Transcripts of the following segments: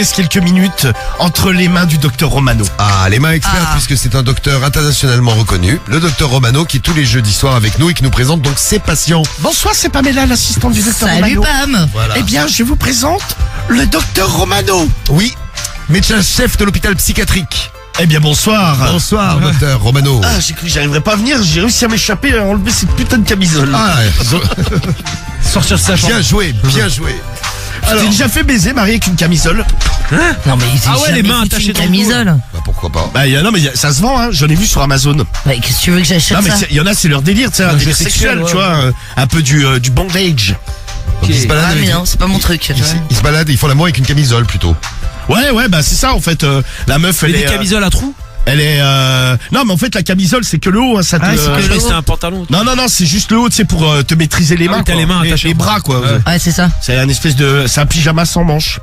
Reste quelques minutes entre les mains du docteur Romano. Ah, les mains expertes, puisque c'est un docteur internationalement reconnu. Le docteur Romano qui est tous les jeudis soirs avec nous et qui nous présente donc ses patients. Bonsoir, c'est Pamela, l'assistante du docteur Salut Romano. Pam. Voilà. Eh bien, je vous présente le docteur Romano. Oui, médecin-chef de l'hôpital psychiatrique. Eh bien, bonsoir. Bonsoir, docteur Romano. Ah, j'ai cru que j'arriverais pas à venir, j'ai réussi à m'échapper et à enlever cette putain de camisole. Ah, Sortir de sa chambre. bien joué, bien joué. Tu t'es déjà fait baiser, Marie, avec une camisole? Non mais Ah ouais, les mains attachées une dans le camisole. Bah pourquoi pas. Bah, ça se vend, hein. J'en ai vu sur Amazon. Bah, qu'est-ce que tu veux que j'achète Non, mais ça? il y en a, c'est leur délire, tu sais, un délire sexuel, sexuel, tu vois, un peu du bondage. Donc, ils se baladent Ah mais avec- non, c'est pas mon truc. tu vois. ils se baladent, ils font l'amour avec une camisole plutôt. Ouais, bah, c'est ça, en fait, la meuf, elle Et des est. camisoles à trous. Elle est. Non, mais en fait, la camisole, c'est que le haut, hein, ça te. Ah, c'est que Je le croyais que haut. c'était un pantalon. Non, c'est juste le haut, tu sais, pour te maîtriser les Ah mains. oui, t'as quoi. les mains attachées. Les bras, quoi. Ouais. Ouais, c'est ça. C'est c'est un pyjama sans manches.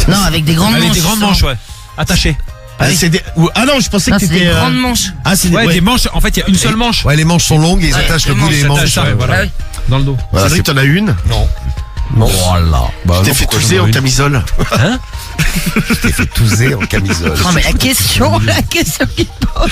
Non, avec des grandes Avec manches. des grandes justement. manches, ouais. Attachées. Ah, non, je pensais Non, que c'est des c'était. grandes manches. Ah, c'est Ouais, des manches. En fait, il y a une seule manche Ouais, les manches sont longues et ils Ouais, attachent le les bout des manches manches. s'attachent, ouais, voilà. Ah oui. dans le dos. Voilà, C'est vrai que t'en as une. Non. Non. Voilà. Bah, T'es non, fait pourquoi touser j'en en aurais une camisole. T'es fait touser en camisole. Non mais la question qu'il pose.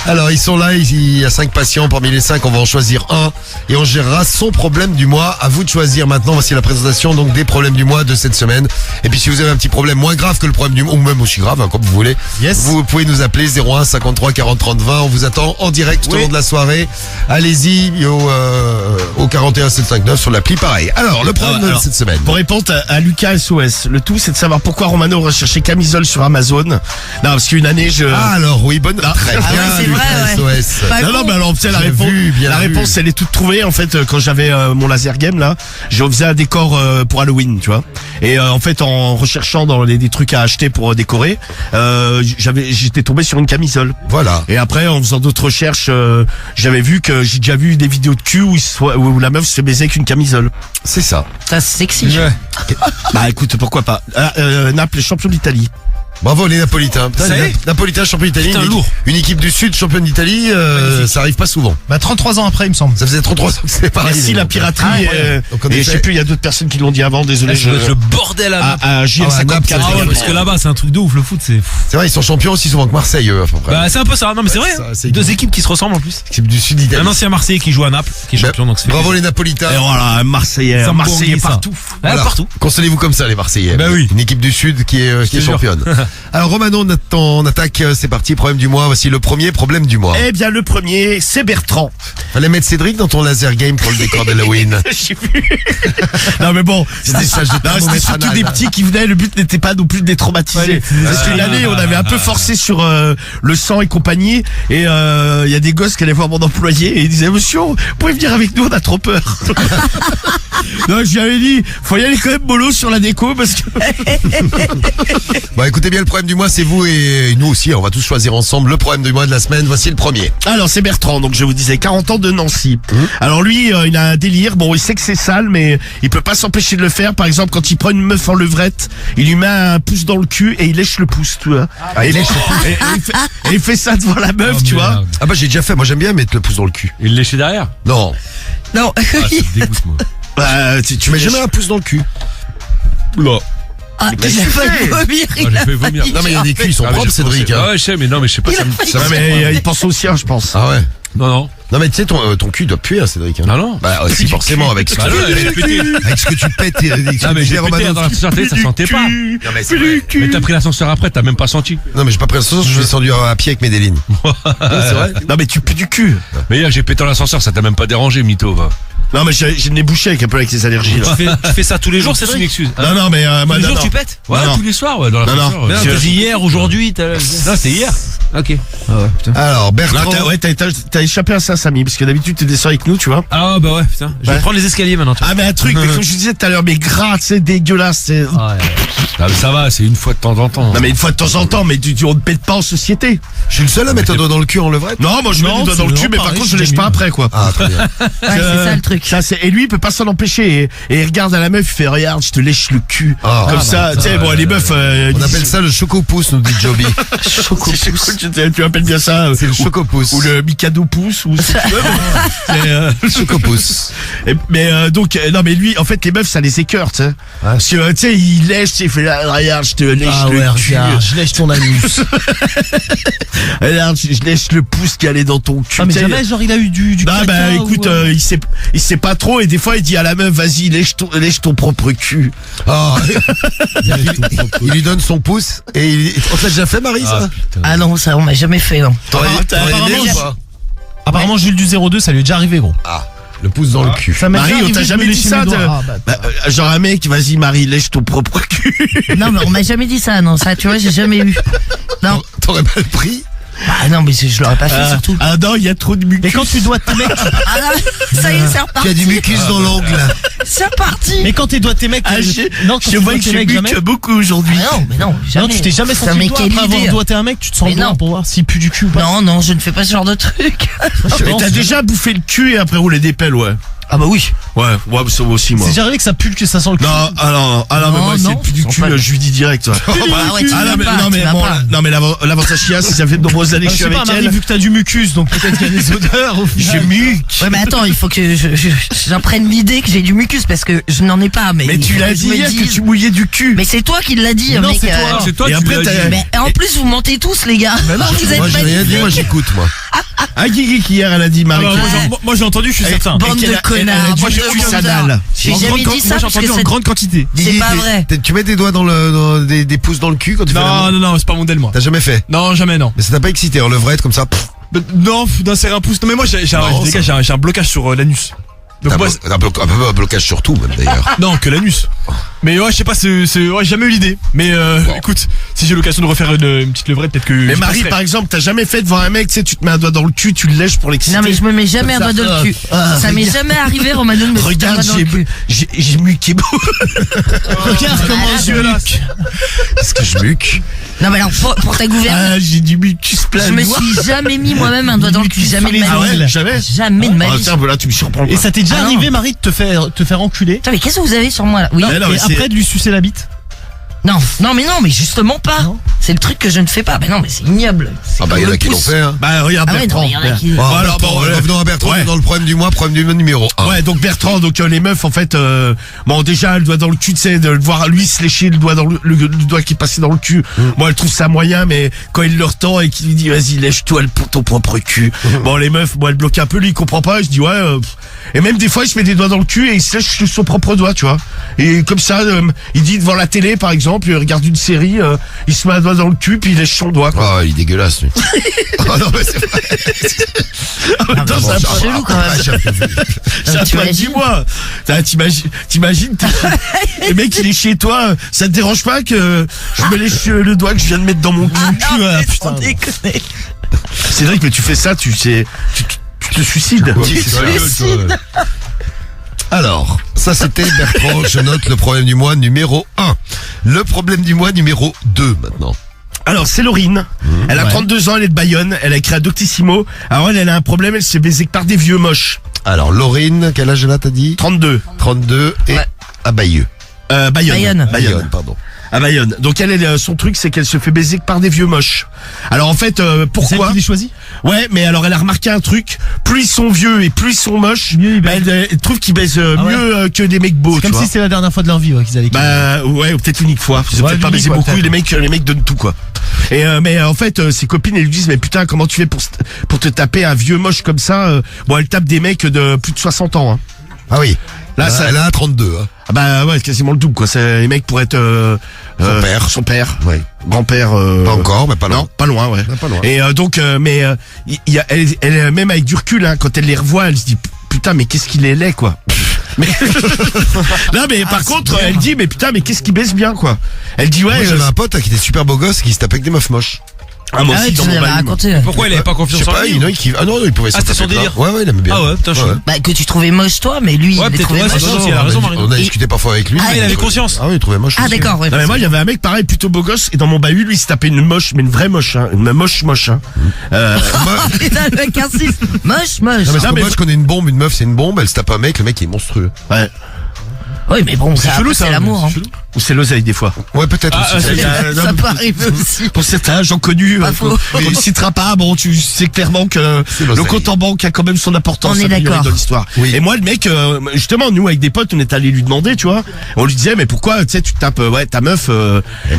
Alors, ils sont là, il y a 5 patients. Parmi les 5, on va en choisir un et on gérera son problème du mois. À vous de choisir maintenant. Voici la présentation donc des problèmes du mois de cette semaine. Et puis, si vous avez un petit problème moins grave que le problème du mois, ou même aussi grave, hein, comme vous voulez, Yes. vous pouvez nous appeler 01 53 40 30 20. On vous attend en direct tout au long de la soirée. Allez-y au 41 759 sur l'appli pareil. Alors, le problème de Alors, cette semaine. Pour répondre à Lucas SOS, le tout, c'est de savoir pourquoi Romano recherchait camisole sur Amazon. Non, parce qu'une année, Ah, alors, oui, bonne. Très bien, Ah ouais, c'est Lucas vrai, SOS. Pas Non, con. mais alors, tu sais, la J'ai réponse, vu, bien la vu. réponse, elle est toute trouvée. En fait, quand j'avais mon laser game, là, je faisais un décor pour Halloween, tu vois. Et en fait, en recherchant dans des trucs à acheter pour décorer, j'étais tombé sur une camisole. Voilà. Et après, en faisant d'autres recherches, j'avais vu que j'ai déjà vu des vidéos de cul où la meuf se fait baiser avec une camisole. C'est ça. Ça c'est sexy. Bah écoute, pourquoi pas. Naples, champion d'Italie. Bravo les Napolitains. Putain, Ça y les est Napolitains champion d'Italie. Putain, lourd. Une équipe du Sud championne d'Italie, ça arrive pas souvent. Bah 33 ans après, il me semble. Ça faisait 33 ans que c'est pareil. Merci la piraterie. Donc, en Et je effet- sais plus, il y a d'autres personnes qui l'ont dit avant, désolé. Ça doit être le bordel à Naples. À Ah ouais, JL54. Naples, ça Ah ouais, parce que là-bas, c'est un truc de ouf. Le foot, c'est. C'est vrai, ils sont champions aussi souvent que Marseille, eux, à peu près. Bah, c'est un peu ça. Non, mais c'est Ouais, vrai. ça, hein. c'est- Deux équipes qui se ressemblent en plus. Équipe du Sud d'Italie. Un ancien Marseillais qui joue à Naples, qui est champion, donc c'est. Bravo les Napolitains. Et voilà, un Marseillais, Ça me Marseillais bourguit, ça. partout. Ouais, Voilà. partout. Consolez-vous comme ça, les Marseillais. Bah oui. Une équipe du Sud qui est te jure. championne. Alors, Romano, on attaque, c'est parti, problème du mois. Voici le premier problème du mois. Eh bien, le premier, c'est Bertrand. Fallait mettre Cédric dans ton laser game pour le décor d'Halloween. J'ai vu. Non, mais bon. C'était ça, je Non, c'était thermomètre surtout anal. des petits qui venaient. Le but n'était pas non plus de les traumatiser. Ouais, Parce qu'une année, on avait un peu forcé sur le sang et compagnie. Et il y a des gosses qui allaient voir mon employé et ils disaient, monsieur, vous pouvez venir avec nous, on a trop peur. Non, je lui avais dit, faut y aller quand même mollo sur la déco parce que. Bon, écoutez bien, le problème du mois, c'est vous et nous aussi. On va tous choisir ensemble le problème du mois de la semaine. Voici le premier. Alors c'est Bertrand, donc je vous disais 40 ans de Nancy. Alors lui, il a un délire, bon il sait que c'est sale mais il peut pas s'empêcher de le faire. Par exemple quand il prend une meuf en levrette, il lui met un pouce dans le cul et il lèche le pouce, tu vois. Ah, il lèche. Et il fait ça devant la meuf, Oh, tu vois. merde. Ah bah j'ai déjà fait. Moi j'aime bien mettre le pouce dans le cul. Il léchait derrière. Non. Non. Ah, ça me dégoûte, moi. Bah, Tu mets jamais un pouce dans le cul. Là. Ah, Mais j'ai tu failli fais. vomir. j'ai fait vomir. Non mais il y a des culs, ils sont propres, Cédric. hein. Ouais, je sais, mais non, mais je sais pas. Ça me- ça Ouais, me- mais il pense au sien, je pense. Ah ouais. Non, non. Non mais tu sais ton cul doit puer, hein, Cédric. hein. Ah non. Bah aussi forcément avec ce que Bah non, tu j'ai pété. avec ce que tu pètes. Ah, mais j'ai pété dans l'ascenseur, ça sentait pas. Non mais c'est vrai. Mais t'as pris l'ascenseur après, t'as même pas senti. Non mais j'ai pas pris l'ascenseur, je suis descendu à pied avec Medellin. C'est vrai. Non mais tu pues du cul. Mais hier, j'ai pété dans l'ascenseur, ça t'a même pas dérangé, mytho, va. Non mais j'ai le nez bouché avec un peu avec les allergies là. Tu fais ça tous les jours, c'est une excuse. Non non mais moi Tous les non, jours, non. tu pètes Ouais, Non, non. tous les soirs, ouais, dans l'ascenseur. non. Ouais. C'est- T'as dit hier, aujourd'hui, t'as. Non, c'est hier. Ok. Ah ouais, putain. Alors Non, Bertrand. t'as échappé à ça, Samy, parce que d'habitude tu descends avec nous, tu vois. Ah bah ouais, putain. Je vais Ouais. prendre les escaliers maintenant. tu vois. Ah mais un truc, mais comme je disais tout à l'heure, mais gras, c'est dégueulasse. C'est... Ah, ouais. Ah, mais ça va, c'est une fois de temps en temps. Non mais une fois de temps en temps, mais on ne pète pas en société. Je suis le seul à mettre un doigt dans le cul en levrette. Non, moi je mets Non, le doigt dans le c'est cul, mais par pareil, contre je c'est lèche pas Jamie. après quoi. Ah très bien. Ouais, c'est ça le truc. Ça, et lui il peut pas s'en empêcher. Et il regarde à la meuf, il fait regarde, je te lèche le cul. Ah, Comme ah, ça, bah, tu sais, bon les meufs. On appelle ça le choco-pouce, nous dit Joby. Choco-pouce. tu appelles bien ça C'est le ou- chocopousse. ou le Mikado pouce ou ce que tu veux. Le chocopousse. Donc non mais lui en fait les meufs ça les écœure, tu sais. Parce que tu sais il lèche, tu sais, il fait là, regarde je te lèche Ah le ouais, cul. regarde, je lèche ton anus. Regarde je lèche le pouce qui allait dans ton cul. Ah mais tu sais. jamais genre il a eu du Bah, caca écoute, ou, il sait pas trop et des fois il dit à la meuf vas-y lèche ton propre cul. Ah. Il lui donne son pouce et on te l'a déjà fait, Marie, ça? Ah non, ça on m'a jamais fait, non. T'aurais apparemment, aimé ou j'ai- pas? Apparemment Jules du 02 ça lui est déjà arrivé gros. Ah, le pouce dans le cul. Ça m'est Marie, déjà on t'a arrivé de jamais me dit lécher ça, mes doigts. t'as- Ah, bah, Genre un mec vas-y Marie lèche ton propre cul. Non, mais on m'a jamais dit ça, non, ça, tu vois, j'ai jamais eu. Non, T'aurais mal pris? ah non, mais je l'aurais pas fait surtout. Ah non il y a trop de mucus. Mais quand tu dois tes mecs, Ah non, ça y est, c'est Il y reparti. a du mucus dans l'ongle. C'est reparti. mais quand tes doigts tes mecs, Ah, non quand je tu vois dois que tes je mecs jamais. muque beaucoup aujourd'hui. Ah non, jamais. Non, tu t'es jamais Ça senti m'est le doigt quelle après avoir idée. doigté un mec, tu te sens Mais bon non. pour voir s'il pue du cul ou pas. Non, non, je ne fais pas ce genre de truc. Mais t'as déjà bouffé le cul et après roulé des pelles, ouais. Ah bah oui. Ouais, ça va aussi moi. C'est déjà arrivé que ça pue, que ça sent le cul. Non, mais Non, moi c'est non, plus du ils sont cul, pas- je lui dis direct. Ouais. Ah ouais, tu vas pas, tu vas pas. Non mais l'avantage qu'il y a, c'est que ça fait de nombreuses années que Je je suis sais avec pas, Marie, elle. vu que t'as du mucus, donc peut-être qu'il y a des odeurs au Je final. muque. Ouais, mais attends, il faut que j'en prenne l'idée que j'ai du mucus parce que je n'en ai pas. Mais Mais il tu faut l'as que je dit me hier que dise. tu mouillais du cul. Mais c'est toi qui l'as dit, Non, mec. c'est toi. C'est toi Et qui après, l'as t'as- dit. Mais en plus, vous mentez tous, les gars. Vous êtes Moi, j'ai rien dit, magnifiques. moi, j'écoute, moi. Ah Guigui qui hier elle a dit Marie. Ah bah, qui- moi j'ai entendu, je suis certain. Bande de connards. du bande de cul losers. anal. J'ai jamais dit ça parce que c'est quantité. c'est Guigui, pas vrai. Tu mets des doigts des pouces dans le cul quand tu fais l'amour? Non, c'est pas mon modèle moi. T'as jamais fait? Non, jamais non. Mais ça t'a pas excité, en levrette comme ça? Non, d'insérer un pouce. Non mais moi j'ai Non, les gars, j'ai un blocage sur l'anus. Donc moi, Un blocage sur tout, même d'ailleurs. non, que l'anus. Mais ouais, je sais pas, ouais, j'ai jamais eu l'idée. Mais écoute, si j'ai l'occasion de refaire une petite levrette, peut-être que. Mais je Marie passerai. par exemple, t'as jamais fait devant un mec, tu sais, tu te mets un doigt dans le cul, tu le lèches pour l'exciter. Non mais je me mets jamais un doigt dans le cul. Ça m'est jamais arrivé, Romano, de me mettre un Regarde, doigt dans le cul. j'ai muqué beaucoup. Regarde comment malade. je muque. Est-ce que je muque? Non mais alors pour ta gouverne, Ah, j'ai du mucus plein je de me doigts. suis jamais mis moi-même un doigt dans le cul, jamais de les ma Ah vie. ouais, jamais. Jamais de ma Ah vie. tiens, voilà, tu me surprends. Et quoi. ça t'est déjà Ah non. arrivé, Marie, de te faire enculer Putain, mais qu'est-ce que vous avez sur moi là? Oui. Mais non, mais et c'est- après de lui sucer la bite? Non mais justement pas. Non. C'est le truc que je ne fais pas. Ben non mais c'est ignoble. C'est Ah bah, comme il y en le a qui l'ont pouce. fait, hein. Bah regarde Ah ouais, Bertrand. non, mais il y en a qui- Bon, alors, Bertrand, bon, revenons à Bertrand, ouais. dans le problème du mois, problème du numéro 1. Ouais, donc Bertrand, donc les meufs en fait, bon déjà le doigt dans le cul, tu sais, de le voir lui se lécher le doigt dans le doigt qui est passé dans le cul. Moi, elle trouve ça moyen, mais quand il leur tend et qu'il lui dit vas-y lèche-toi pour ton propre cul. Bon les meufs, moi elle bloque un peu, lui il comprend pas. Je dis ouais. Et même des fois il se met des doigts dans le cul et il se lèche son propre doigt, tu vois. Et comme ça, il dit devant la télé par exemple, il regarde une série, il se met un doigt dans le cul puis il lèche son doigt. Quoi. Ah, il est dégueulasse, lui. Ah non, mais c'est vrai. Attends, bon, ça c'est chelou, quand même. Ça Tu pas imagines dis-moi. T'imagines, le mec il est chez toi, ça te dérange pas que je me lèche le doigt que je viens de mettre dans mon cul? Non, mais putain. sans déconner. C'est vrai que tu fais ça, tu te suicides. Alors, ça c'était Bertrand, je note le problème du mois numéro 1. Le problème du mois numéro 2 maintenant. Alors c'est Laurine, elle a 32 ans, elle est de Bayonne, elle a écrit à Doctissimo. Alors elle a un problème, elle se fait baiser par des vieux moches. Alors, Laurine, quel âge elle a, t'as dit? 32. 32 et Ouais. à Bayeux. Bayonne. Bayonne, pardon. À Bayonne. Donc son truc c'est qu'elle se fait baiser par des vieux moches. Alors en fait, C'est elle pourquoi qui les choisit? Ouais, mais alors elle a remarqué un truc, plus ils sont vieux et plus ils sont moches, Mieux ils bah, baisent. elle trouve qu'ils baisent Ah ouais. mieux que des mecs beaux, tu Comme vois. si c'était la dernière fois de leur vie ouais, qu'ils allaient. Bah ouais, ou peut-être l'unique fois. Ils ont Ouais, peut-être pas l'unique, baisé ouais, beaucoup. peut-être. Les mecs donnent tout quoi. Et mais en fait, ses copines elles lui disent mais putain comment tu fais pour te taper un vieux moche comme ça? Bon, elle tape des mecs de plus de 60 ans. Hein. Ah oui. Là, Là, ça- elle a 32, hein. Ah bah ouais, c'est quasiment le double quoi. C'est les mecs pourraient être son père, Ouais. grand-père. Pas encore, mais pas loin. Non, pas loin, ouais. Pas loin. Et donc, elle même avec du recul, hein, quand elle les revoit, elle se dit putain mais qu'est-ce qu'il est laid quoi. Mais non mais par contre elle dit mais putain mais qu'est-ce qui baisse bien quoi. Elle dit ouais. Moi, j'avais un pote qui était super beau gosse qui se tapait avec des meufs moches. moi Ah aussi ouais, tu dans nous mon avais balume. raconté. Pourquoi il avait pas Je confiance sais en pas, lui? il y en a qui... Ah non, il pouvait s'en c'était taper son plein. délire. Ouais, il aimait bien. Ah ouais, putain, chaud. Bah que tu trouvais moche toi, mais lui Ouais, il les peut-être, trouvait ouais, moches. c'est ça. Si, elle a raison, Marine. On a discuté parfois avec lui. Ah, il avait conscience. Ah oui, il trouvait moche. Ah aussi. d'accord, ouais. Non mais moi il y avait un mec pareil plutôt beau gosse et dans mon bahut lui il se tapait une moche mais une vraie moche hein, une moche hein. Putain, le mec insiste. Moche. Non, mais Non, c'est mais- moi je connais une bombe, une meuf c'est une bombe, elle se tape un mec, le mec il est monstrueux. Ouais. Oui, mais bon, C'est ça, chelou, c'est ça. l'amour. Hein. C'est chelou. Ou c'est l'oseille des fois. Ouais, peut-être aussi. Ça peut arriver aussi. Pour certains gens connus, Pas faux. qu'on ne citera pas, bon, tu sais clairement que le l'oseille. compte en banque a quand même son importance On est a priori, d'accord. dans l'histoire. Oui. Et moi, le mec, justement, nous avec des potes, on est allé lui demander, tu vois, on lui disait, mais pourquoi, tu sais, tu tapes, ta meuf,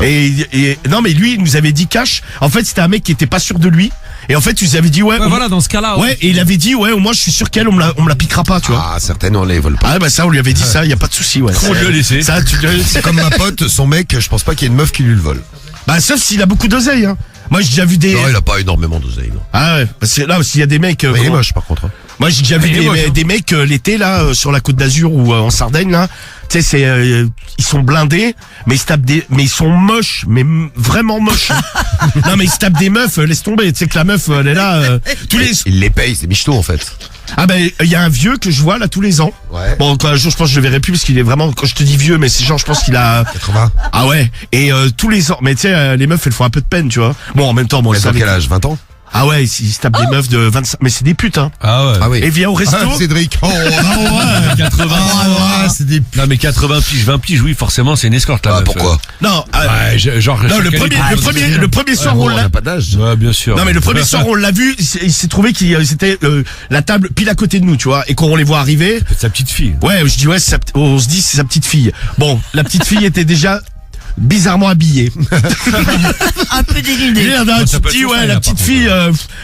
et non, mais lui, il nous avait dit cash. En fait, c'était un mec qui était pas sûr de lui. Et en fait, tu nous avais dit, Ouais, voilà, dans ce cas-là. ouais, et il avait dit, ouais, au moins, je suis sûr qu'elle, on me la piquera pas, tu vois. Ah, certaines, on les vole pas. Ah, bah ça, on lui avait dit ça, y a pas de souci, ouais. On lui a laissé. Ça, tu C'est comme ma pote, son mec, je pense pas qu'il y ait une meuf qui lui le vole. bah, sauf s'il a beaucoup d'oseille, hein. Moi, j'ai déjà vu des. Non, il a pas énormément d'oseille, non. Ah ouais, parce que là, s'il y a des mecs. Mais il est moche, par contre. Hein. Moi, j'ai déjà vu Il est moche, hein. des mecs l'été là sur la Côte d'Azur ou en Sardaigne là. Tu sais, c'est ils sont blindés, mais ils se tapent mais ils sont moches, mais vraiment moches. Non, mais ils se tapent des meufs. Laisse tomber. Tu sais que la meuf, elle est là tous les. Il les paye, c'est michto, en fait. Ah ben, il y a un vieux que je vois là tous les ans. Ouais. Bon, un jour, je pense que je le verrai plus parce qu'il est vraiment. Quand je te dis vieux, mais c'est genre, je pense qu'il a. 80. Ah ouais. Et tous les ans. Mais tu sais, les meufs, elles font un peu de peine, tu vois. Bon, en même temps, bon, Il ça a quel âge? 20 ans? Ah ouais, ils se tapent des meufs de 25. Mais c'est des putes, hein. Ah ouais. Ah oui. Et viens au resto. Ah, Cédric. Oh, Ah ouais. 80. ah, c'est des Non, mais 80 piges, 20 piges, oui, forcément, c'est une escorte là. Ah, pourquoi? Non, Genre, non, le premier soir Bon, on on l'a. n'a pas d'âge. Ouais, bien sûr. Non mais le premier soir on l'a vu, il s'est trouvé qu'il c'était la table pile à côté de nous, tu vois, et quand on les voit arriver, C'est sa petite fille. ouais, je dis ouais, on se dit c'est sa petite fille. Bon, la petite fille était déjà bizarrement habillée. Un peu dénudé. Merde, hein, ça tu te peut être dis son ouais, frère, la par petite contre, fille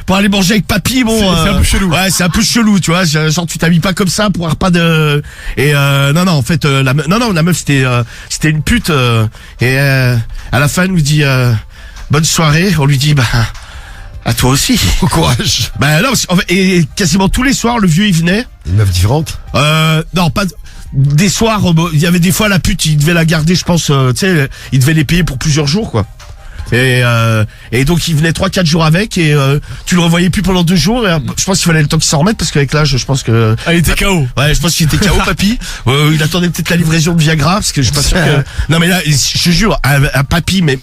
pour aller manger avec papy, bon, C'est un peu chelou. Ouais, c'est un peu chelou, tu vois, genre tu t'habilles pas comme ça pour avoir pas de. Et non, en fait, la meuf c'était une pute et à la fin elle nous dit bonne soirée, on lui dit bah. À toi aussi. Au courage. Bah non, en fait, et quasiment tous les soirs, le vieux il venait. Une meuf différente? Non, pas des soirs. Il y avait des fois la pute, il devait la garder, je pense. Tu sais, il devait les payer pour plusieurs jours, quoi. Et donc il venait 3-4 jours avec et tu le revoyais plus pendant 2 jours. Et, je pense qu'il fallait le temps qu'il s'en remette parce qu'avec l'âge, je pense que. Ah, il était KO. Ouais, je pense qu'il était KO, papy. Il attendait peut-être la livraison de Viagra parce que je suis pas sûr que. Non mais là, je te jure, un papy, mais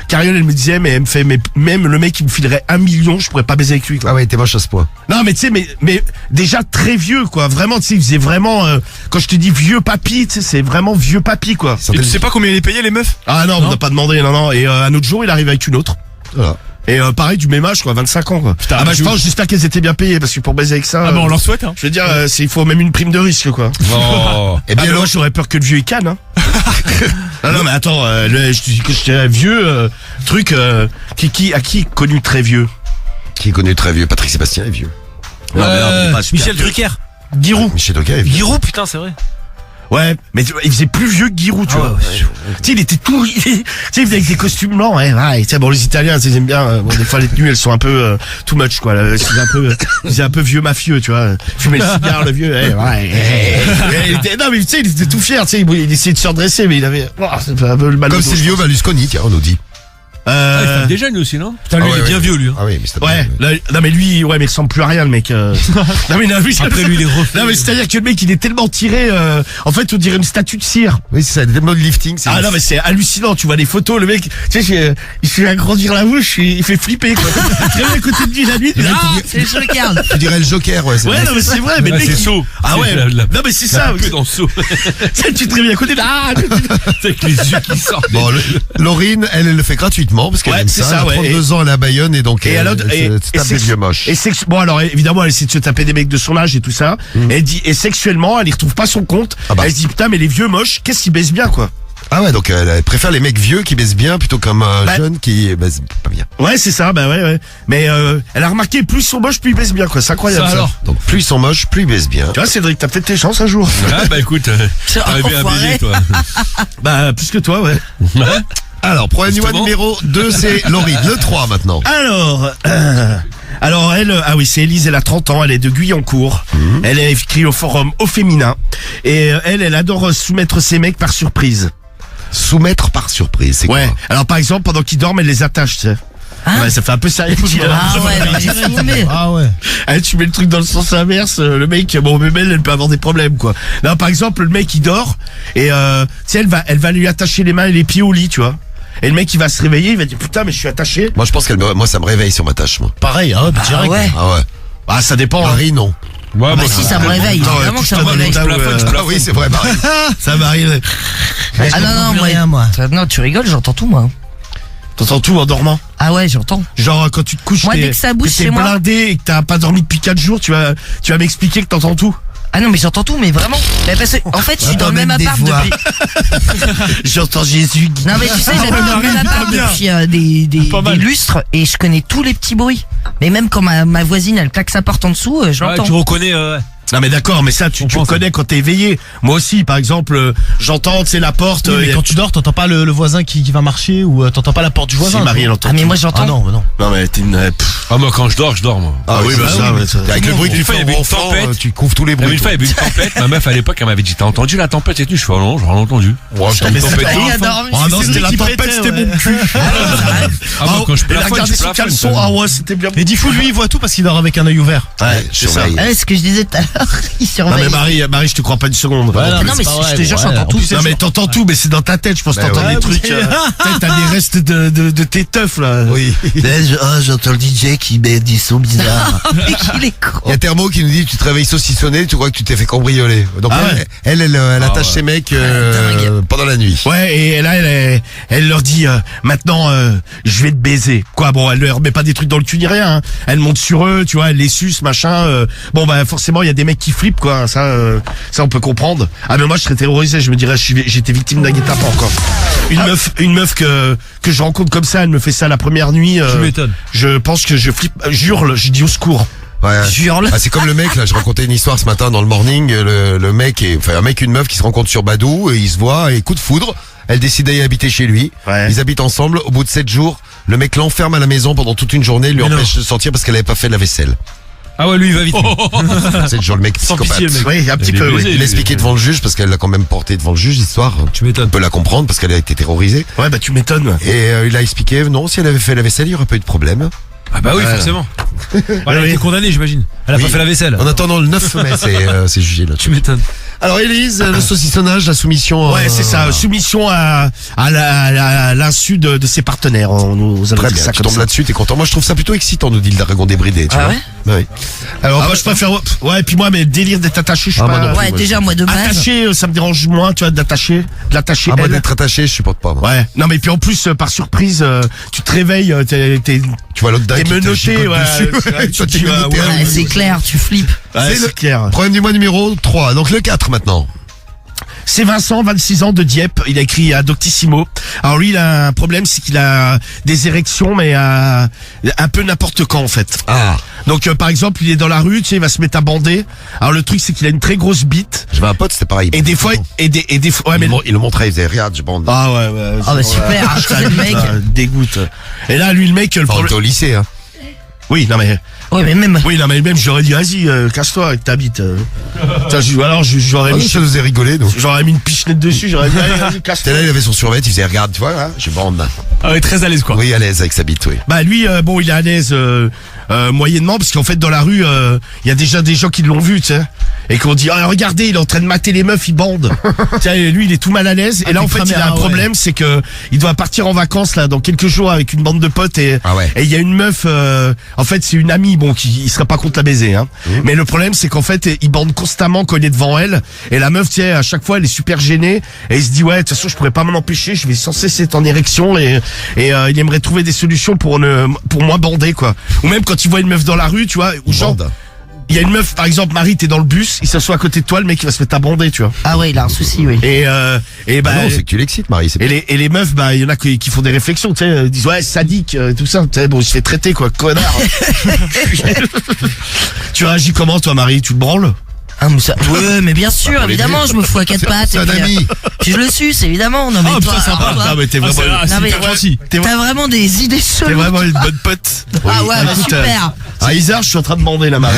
Cariole, elle me disait, mais elle me fait, mais même le mec il me filerait 1 million, je pourrais pas baiser avec lui, quoi. Ah ouais, t'es moche à ce point. Non mais tu sais, mais déjà très vieux, quoi. Vraiment, tu sais, il faisait vraiment. Quand je te dis vieux papy, tu sais, c'est vraiment vieux papy, quoi. Et tu sais pas combien il est payé, les meufs? Ah non, on n'a pas demandé, non. Et un autre jour, il arrive avec une autre. Voilà. Et pareil, du même âge, quoi, 25 ans, quoi. Putain, Ah bah j'espère qu'elles étaient bien payées parce que pour baiser avec ça. Ah bah, on leur souhaite, hein. Je veux dire, il faut même une prime de risque, quoi. Oh. Eh bien, Moi, j'aurais peur que le vieux il canne, hein. Non, mais attends, je te dis que j'étais vieux, truc, à qui connu très vieux? qui est connu très vieux. Patrick Sébastien est vieux. Non, mais non, pas super Michel vieux. Drucker. Giroud. Michel Drucker est vieux. Giroud, putain, c'est vrai. Ouais, mais il faisait plus vieux que Giroud, tu vois. Tu sais, il était tout, tu sais, il faisait avec des costumes blancs, ouais, tu sais, bon, les Italiens, ils aiment bien, bon, des fois, les tenues, elles sont un peu, too much, quoi, là, c'est un peu vieux mafieux, tu vois. Fumer le cigare, le vieux, il était, non, mais tu sais, il était tout fier, tu sais, il essayait de se redresser, mais il avait, c'est un peu le mal. Comme Silvio Berlusconi, tiens, on nous dit. Ah, il fait déjà lui aussi, non? Putain, lui, Ah il est ouais, bien ouais. vieux, lui. Hein. Ah oui, mais c'est Ouais, là, non mais lui, ouais, mais il ressemble plus à rien le mec. Non mais non, lui, Après, lui, il est refait. non mais c'est-à-dire que le mec, il est tellement tiré. En fait, on dirait une statue de cire. Oui, c'est ça, des modes lifting. Ah non mais c'est hallucinant. Tu vois les photos, le mec, tu sais, il fait agrandir la bouche, il fait flipper quoi. Très bien à côté de lui la nuit. C'est le Joker. Tu dirais le Joker, ouais. Ouais, non mais c'est vrai, mais le Ah, mec. c'est saut. Ah ouais. Non mais c'est ça. Que dans le saut. Tu te réveilles à côté de là. Avec les yeux qui sortent. Bon, Laurine, elle le fait gratuitement parce qu'elle Ouais, aime c'est ça. ça, Elle a ouais. 32 ans, elle est à Bayonne et donc Et elle, alors, elle se tape des vieux moches. bon alors évidemment elle essaie de se taper des mecs de son âge et tout ça. Elle dit et sexuellement elle y retrouve pas son compte. Ah bah. Elle se dit putain mais les vieux moches qu'est-ce qu'ils baissent bien quoi. Ah ouais, donc elle préfère les mecs vieux qui baissent bien plutôt qu'un jeune qui baisse pas bien. Ouais c'est ça bah ouais. Mais elle a remarqué plus ils sont moches plus ils baissent bien quoi. C'est incroyable Ça, ça. alors. Donc plus ils sont moches, plus ils baissent bien. Tu vois Cédric t'as peut-être tes chances un jour. Ah, bah écoute, t'aurais bien enfoiré. baiser, toi. Bah plus que toi ouais. Alors, problème Justement. numéro 2, c'est Laurine. Le 3 maintenant. Alors elle, ah oui c'est Élise, elle a 30 ans, elle est de Guyancourt, elle est inscrite au forum au féminin et elle adore soumettre ses mecs par surprise. Soumettre par surprise, c'est Ouais. quoi? Alors par exemple pendant qu'ils dorment elle les attache, tu sais. Ouais, ça fait un peu ça. Ah ouais, mais laisse tomber. Ah ouais. Ah, tu mets le truc dans le sens inverse, le mec, bon, même elle peut avoir des problèmes, quoi. Non, par exemple, le mec, il dort, et, tu sais, elle va lui attacher les mains et les pieds au lit, tu vois. Et le mec, il va se réveiller, il va dire, putain, mais je suis attaché. Moi, je pense moi, ça me réveille sur ma tâche, moi. Pareil, hein, Ah ouais. Ah ouais. Ah, ça dépend, hein. Marie, non. Ouais, Bah si, ça me réveille. Attends, Évidemment que ça me couche-toi dans réveille. le dos, Ah oui, c'est vrai, Marie. Ça m'arrive. Ah non, moi. rien, moi. Non, tu rigoles, j'entends tout, moi. T'entends tout en dormant. Ah ouais, j'entends. Genre quand tu te couches, Moi, dès que ça bouge t'es chez moi- blindé et que t'as pas dormi depuis 4 jours, tu vas m'expliquer que t'entends tout. Ah non, mais j'entends tout, mais vraiment. Mais parce que, en fait, je suis dans le même même des appart voix. depuis. J'entends Jésus. Non, mais tu sais, j'habite dans le même appart depuis des lustres et je connais tous les petits bruits. Mais même quand ma voisine, elle claque sa porte en dessous, je Ouais, l'entends. tu reconnais. Non mais d'accord, mais ça tu le connais quand t'es éveillé. Moi aussi, par exemple, j'entends, tu sais, la porte. Oui, mais quand tu dors, t'entends pas le voisin qui va marcher ou t'entends pas la porte du voisin. si Marie elle entend. Ah, mais tout. moi, j'entends. Ah non, bah non. Non mais t'es une. Ah, moi, quand je dors, moi. Ah oui, bah ça. Ouais, ça- Avec le bruit que tu Une fois, fais il y avait au une enfant, tempête. tu couvres tous les Il y avait bruits. une fois, il y avait une tempête. Ma meuf à l'époque, elle m'avait dit, t'as entendu la tempête cette nuit? Je fais, oh non, j'en ai entendu. Ouais, je t'en Mais prie. c'est Il a pas- dormi. Ah non, C'est c'était lui la qui tempête, prêtait, c'était ouais. mon cul. Ah, moi, quand je il a plafonne, regardé je son plafonne, caleçon. ça. Ah ouais, c'était bien. Mais Diffoul, lui, il voit tout parce qu'il dort avec un œil ouvert. Ouais, c'est ça. surveille. Ah, ce que je disais tout à l'heure, il Non surveille. mais Marie, je te crois pas une seconde. non, mais je te jure, j'entends tout. Non mais t'entends tout, mais c'est dans ta tête, je pense que Bah t'entends ouais. des trucs. T'as des restes de tes teufs là. Oui. J'entends le DJ qui met des sons bizarres. Mais qu'il est con. Il y a Thermo qui nous dit tu te réveilles saucissonné, tu crois que tu t'es fait cambrioler. Donc Ah elle attache ouais. ses mecs dingue. pendant la nuit. Ouais, et là, elle leur dit, maintenant, je vais te baiser. Quoi, bon, elle leur met pas des trucs dans le cul ni rien. Hein. Elle monte sur eux, tu vois, elle les suce, machin. Bon, bah, forcément, il y a des mecs qui flippent, quoi. Ça, on peut comprendre. Ah, mais moi, je serais terrorisé. Je me dirais, j'étais victime d'un guet-apens encore. Une meuf que je rencontre comme ça, elle me fait ça la première nuit. Tu m'étonnes. Je pense que je flippe, j'hurle, je dis au secours. Ouais. J'hurle. Ah, c'est comme le mec là, je racontais une histoire ce matin dans le morning, le mec un mec et une meuf qui se rencontrent sur Badou et ils se voient et coup de foudre, elle décide d'aller habiter chez lui. Ouais. Ils habitent ensemble, au bout de 7 jours, le mec l'enferme à la maison pendant toute une journée, lui Mais non. empêche de sortir parce qu'elle avait pas fait la vaisselle. Ah ouais, lui, il va vite. 7 jours le mec Sans psychopathe. pitié, le mec. Oui, un petit Elle est peu, oui. baisée. Il a expliqué devant le juge parce qu'elle l'a quand même porté devant le juge l'histoire. Tu m'étonnes. On peut la comprendre parce qu'elle a été terrorisée. Ouais, bah, tu m'étonnes. Et il a expliqué non, si elle avait fait la vaisselle, il n'y aurait pas eu de problème. Ah bah oui, forcément. Elle a été condamnée, j'imagine. Elle a Oui. pas fait la vaisselle. En attendant le 9 mai, c'est jugé là. Tu m'étonnes. Alors Élise, le saucissonnage, la soumission. Ouais, c'est ça. Soumission à l'insu de ses partenaires. On nous a Très dit bien, ça tu comme tombes ça. là-dessus, t'es content. Moi, je trouve ça plutôt excitant, nous dit le dragon débridé. Tu Ah vois. ouais Oui. Alors, Ah, moi, je préfère. Ouais, et puis moi, mais le délire d'être attaché, je suis Ah, moi pas. non plus. Ouais, déjà, moi, de base. Attaché, ça me dérange moins, tu vois, de l'attacher moi, elle. d'être attaché, je supporte pas. Moi. Ouais. Non, mais puis en plus, par surprise, tu te réveilles, t'es Tu vois l'autre dingue T'es qui te menotté, gigote ouais, dessus. ouais, Toi, tu t'es vas- menotté. ouais, Ouais, c'est clair, tu flippes. Ouais, c'est clair. Problème du mois numéro 3. Donc le 4 maintenant. C'est Vincent, 26 ans, de Dieppe. Il a écrit à Doctissimo. Alors lui, il a un problème, c'est qu'il a des érections, mais un peu n'importe quand, en fait. Ah, Donc, par exemple, il est dans la rue, tu sais, il va se mettre à bander. Alors le truc, c'est qu'il a une très grosse bite. j'avais un pote, c'était pareil. Et des fois, ouais, mais il le montrait, il faisait regarde, je bande. ah ouais. Ah bah super, c'est le mec. Dégoûte. Et là, lui, le mec, le Enfin, on problème. était au lycée, hein. Oui, non mais. Ouais, mais même. Oui, non mais même, j'aurais dit, vas-y, casse-toi avec ta bite. Tiens, j'aurais Ah, mis. ça nous a rigolé, donc. J'aurais mis une pichenette dessus, j'aurais dit, allez, vas-y, C'était casse-toi. là, il avait son survêt, il faisait regarde, tu vois, là, je bande. Ah ouais, très à l'aise, quoi. Oui, à l'aise avec sa bite, oui. Bah lui, bon, il est à l'aise moyennement parce qu'en fait dans la rue, il y a déjà des gens qui l'ont vu, tu sais, et qu'on dit, ah, regardez, il est en train de mater les meufs, il bande. Tiens, lui, il est tout mal à l'aise. Et là, en fait, il a un problème, c'est que il doit partir en vacances là dans quelques jours avec une bande de potes et Ah ouais. et il y a une meuf, en fait, c'est une amie, bon, qui il serait pas contre la baiser, hein. Mais le problème, c'est qu'en fait, il bande constamment quand il est devant elle. Et la meuf, tu sais, à chaque fois, elle est super gênée et il se dit, ouais, de toute façon, je pourrais pas m'en empêcher, je vais sans cesse être en érection et il aimerait trouver des solutions pour moins bander, quoi. Ou même quand il voit une meuf dans la rue, tu vois, ou genre, Bande. il y a une meuf, par exemple, Marie, t'es dans le bus, il s'assoit à côté de toi, le mec, il va se mettre à bander, tu vois. Ah ouais, il a un souci, oui. Et bah, Ah non, c'est que tu l'excites, Marie, c'est et les meufs, bah, il y en a qui font des réflexions, tu sais, ils disent, ouais, sadique, tout ça, tu sais, bon, il se fait traiter, quoi, connard. Tu réagis comment, toi, Marie? Tu te branles? Ah, mais ça, ouais, mais bien sûr, évidemment, je me fous à quatre pattes. c'est et un puis, ami. puis je le suce, évidemment. Non, mais Ah, toi, putain, sympa. alors, toi, Non, mais t'es Ah, vraiment, c'est Non, mais- hyper gentil. t'as vraiment des idées t'es cheloues. vraiment une bonne pote. Ah ouais, bah Écoute, super. À Isard, je suis en train de bander, là, Marie.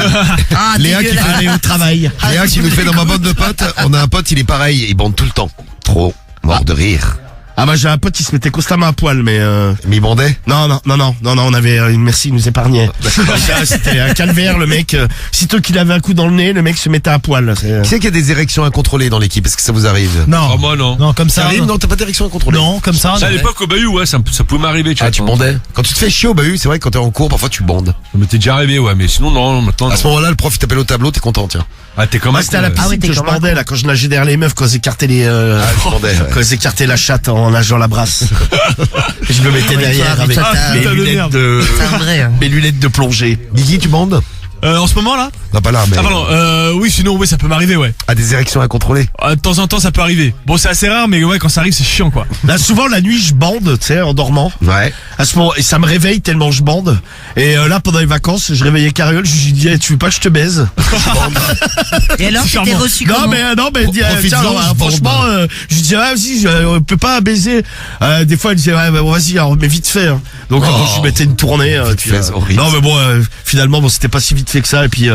Ah, Léa qui dégueulasse. fait aller au travail. Léa qui nous fait dans ma bande de potes, on a un pote, il est pareil, il bande tout le temps. Trop mort de rire. Ah bah j'ai un pote qui se mettait constamment à poil, mais Mais il bandait. non, on avait merci, il nous épargnait. Ça, c'était un calvaire, le mec. Sitôt qu'il avait un coup dans le nez, le mec se mettait à poil. C'est- Qui c'est qu'il y a des érections incontrôlées dans l'équipe? Est-ce que ça vous arrive? Non. Oh, moi, non. Non, comme Ça ça. arrive? Non, t'as pas d'érection incontrôlée? Non, comme ça. Ça, à non. l'époque, au bahut, ouais, ça pouvait m'arriver, tu Ah, vois. tu bandais? Quand tu te fais chier au bahut, c'est vrai que quand t'es en cours, parfois tu bandes. Ça m'était déjà arrivé, ouais, mais sinon, non, maintenant. À ce moment-là, le prof il t'appelle au tableau, t'es content, tiens. Ah, t'es comme Moi, c'était à la piscine ouais, t'es que je comme un bandais, là, quand je nageais derrière les meufs, quand ils écartaient les, Tu bandais, ouais. quand ils écartaient la chatte en nageant la brasse. Je me mettais Ouais, derrière toi, avec toi, t'as- mes putain de lunettes merde. de, C'est un vrai. hein. mes lunettes de plongée. Guigui, tu bandes? En ce moment là Non, pas là, mais. Ah pardon, oui sinon oui ça peut m'arriver ouais. À des érections incontrôlées. De temps en temps ça peut arriver. Bon c'est assez rare mais ouais quand ça arrive c'est chiant quoi. Là, souvent, la nuit, je bande, tu sais, en dormant. Ouais. À ce moment, et ça me réveille tellement je bande. Et là, pendant les vacances, je réveillais Cariole, je lui dis, tu veux pas que je te baise? Et alors, C'est t'étais charmant. reçu comment? Non, mais dis, Profites-en, tiens, alors, je bande. franchement, je lui dis, ah, vas-y, on peut pas baiser. Des fois, elle disait, ouais, bah, bon, vas-y, alors, mais vite fait. Hein. Donc, Oh. bon, je lui mettais une tournée. Puis, fait, c'est horrible. non, mais bon, finalement, bon, c'était pas si vite fait que ça. Et puis,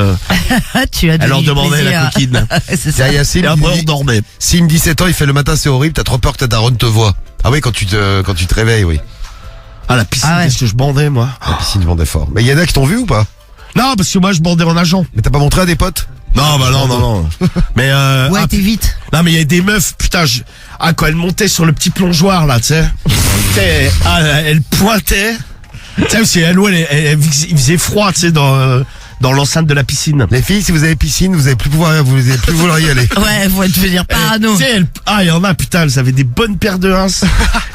Tu as elle leur donné demandait plaisir. la coquine. C'est ça. Il y a Sim Et qui après, on dit, dormait. Sim 17 ans, il fait le matin, c'est horrible, t'as trop peur que ta daronne te voit. Ah oui, quand tu te réveilles, oui. Ah, la piscine, Ah ouais. qu'est-ce que je bandais, moi? La piscine bandait fort. Mais il y en a qui t'ont vu ou pas? Non, parce que moi, je bandais en nageant. Mais t'as pas montré à des potes? Non, bah non. Mais, Ouais, ah, t'es vite. non, mais il y a des meufs, putain, quand elles montaient sur le petit plongeoir, là, tu sais. Tu sais, elles pointaient. Tu sais, aussi, il faisait froid, tu sais, dans l'enceinte de la piscine. Les filles, si vous avez piscine, vous allez plus vouloir y aller. Ouais, faut devenir parano. Tu sais, il y en a, putain, elles avaient des bonnes paires de ins.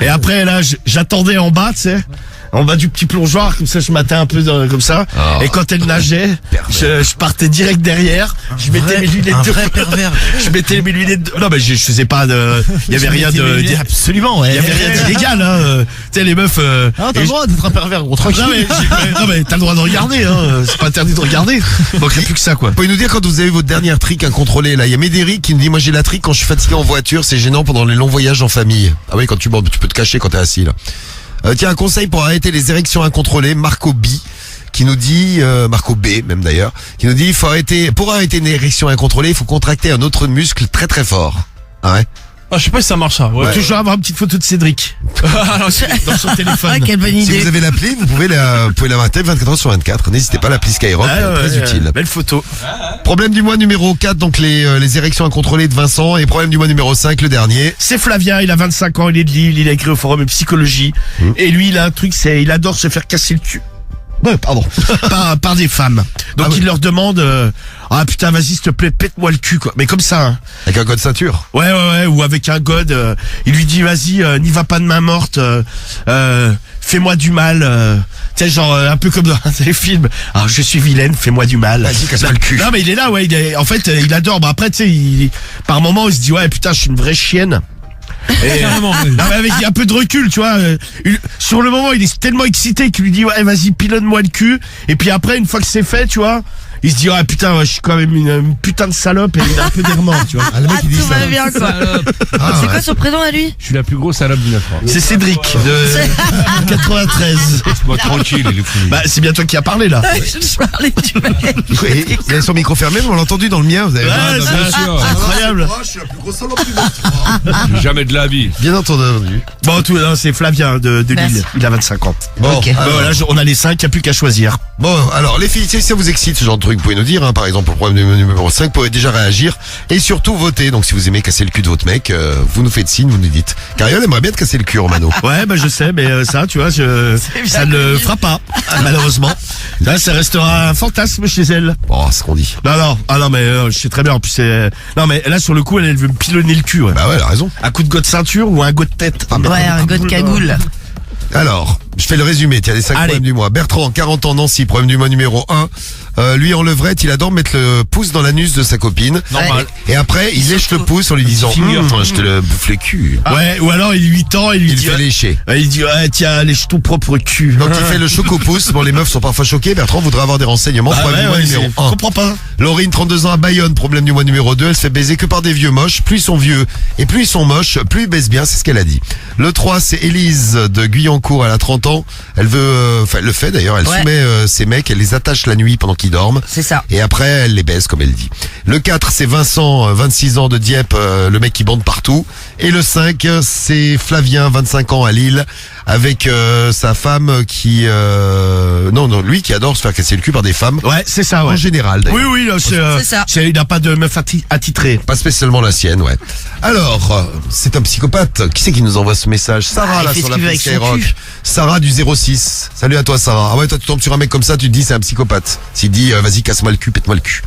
Et après, là, j'attendais en bas, tu sais. En bas du petit plongeoir, comme ça, je m'attais un peu comme ça. Oh. Et quand elle nageait, je partais direct derrière. Je mettais mes lunettes de pervers. Je mettais mes lunettes de... Non, mais je faisais pas de... Il y avait rien de... Absolument, ouais. Il y avait rien d'illégal, hein. Tu sais, les meufs... Ah, t'as le droit d'être un pervers, gros, tranquille. non, mais t'as le droit de regarder, hein. C'est pas interdit de regarder. Donc, il n'y a plus que ça, quoi. Vous pouvez nous dire quand vous avez votre dernière trick incontrôlée là? Il y a Médéric qui nous dit moi j'ai la trick quand je suis fatigué en voiture, c'est gênant pendant les longs voyages en famille. Ah oui, quand tu bandes, tu peux te cacher quand t'es assis là. Tiens, un conseil pour arrêter les érections incontrôlées, Marco B qui nous dit, Marco B même d'ailleurs, qui nous dit pour arrêter une érection incontrôlée, il faut contracter un autre muscle très très fort. Ah ouais? Ah je sais pas si ça marche ça. Ouais. Toujours avoir une petite photo de Cédric. Dans son téléphone. Ah, quelle bonne Si idée. vous avez l'appli, vous pouvez la mater 24 heures sur 24. N'hésitez pas, l'appli Skyrock, elle est très utile. Belle photo. Problème du mois numéro 4, donc les érections incontrôlées de Vincent. Et problème du mois numéro 5, le dernier. C'est Flavien, il a 25 ans, il est de Lille, il a écrit au forum de psychologie. Et lui, il a un truc, il adore se faire casser le cul. Pardon. par des femmes. Donc Ah oui. il leur demande, ah putain, vas-y, s'il te plaît, pète-moi le cul, quoi. Mais comme ça, hein. Avec un code ceinture. Ouais, ou avec un god, il lui dit, vas-y, n'y va pas de main morte, fais-moi du mal, tu sais, genre, un peu comme dans les films. Alors, je suis vilaine, fais-moi du mal. Vas-y, casse-moi le cul. Non, mais il est là, ouais, en fait, il adore. Bah, après, tu sais, par moment, il se dit, ouais, putain, je suis une vraie chienne. Et, Carrément. non, mais avec un peu de recul, tu vois. Sur le moment, il est tellement excité qu'il lui dit, ouais, vas-y, pilonne-moi le cul. Et puis après, une fois que c'est fait, tu vois, il se dit, ouais, putain, ouais, je suis quand même une putain de salope, et il a un peu d'errement, tu vois. Ah, le mec, Ah, il dit tout ça. va bien, quoi. Ah, C'est ouais. quoi son prénom à lui? Je suis la plus grosse salope du 9 C'est Cédric, de 93. Moi, tranquille, il est fou. Bah, c'est bien toi qui as parlé, là. Je parlais du mec. Et il a son micro fermé, mais on l'a entendu dans le mien, vous avez Ouais, vu. c'est bien sûr. incroyable. Je suis la plus grosse salope du monde. Jamais de la vie. Bien entendu. Bon, non, c'est Flavien de Merci. Lille. Il a 25 ans. Bon, Ok. alors, Voilà, on a les 5, il n'y a plus qu'à choisir. bon, alors les filles, si ça vous excite ce genre de truc, vous pouvez nous dire, hein, par exemple, le problème numéro 5, vous pouvez déjà réagir et surtout voter. Donc si vous aimez casser le cul de votre mec, vous nous faites signe, vous nous dites. Cariole aimerait bien te casser le cul, Romano. Ouais, bah je sais, mais ça, tu vois, ça ne le fera pas, malheureusement. Là, ça restera un fantasme chez elle. Bon, c'est ce qu'on dit. Non, mais je sais très bien. En plus, non, mais là, sur le coup, elle veut me pilonner le cul. Ouais. Bah ouais, elle a raison. Un coup de god ceinture ou un god de tête. Ouais, un gars de cagoule. Alors, je fais le résumé, tiens, les 5 Allez. problèmes du mois. Bertrand, 40 ans, Nancy, problème du mois numéro 1. Lui, en levrette, il adore mettre le pouce dans l'anus de sa copine. Normal. Et après, il lèche le pouce en lui disant, je te le bouffe le cul. Ouais, ou alors il est 8 ans et il lui Il dit, fait lécher. il dit, ouais, tiens, lèche ton propre cul. Donc il fait le choc au pouce. Bon, les meufs sont parfois choquées. Bertrand voudrait avoir des renseignements. Ah Problème du mois numéro je 1. comprends pas. Laurine, 32 ans à Bayonne, problème du mois numéro 2. Elle se fait baiser que par des vieux moches. Plus ils sont vieux et plus ils sont moches, plus ils baisent bien. C'est ce qu'elle a dit. Le 3, c'est Élise de Guyancourt. Elle a 30 ans. longtemps. Elle veut, elle le fait d'ailleurs. Elle soumet ses mecs, elle les attache la nuit pendant qu'ils dorment. C'est ça. Et après, elle les baise, comme elle dit. Le 4, c'est Vincent, 26 ans de Dieppe, le mec qui bande partout. Et le 5, c'est Flavien, 25 ans à Lille, avec sa femme qui... lui qui adore se faire casser le cul par des femmes. Ouais, c'est ça, ouais. En général, d'ailleurs. Oui, C'est ça. il n'a pas de meuf attitrée. Pas spécialement la sienne, ouais. Alors, c'est un psychopathe. Qui c'est qui nous envoie ce message? Sarah, il là, fait sur ce la qu'il veut piste avec son Skyrock. cul. Sarah du 06. Salut à toi, Sarah. Ah ouais, toi, tu tombes sur un mec comme ça, tu te dis, c'est un psychopathe. S'il dit, vas-y, casse-moi le cul, pète-moi le cul.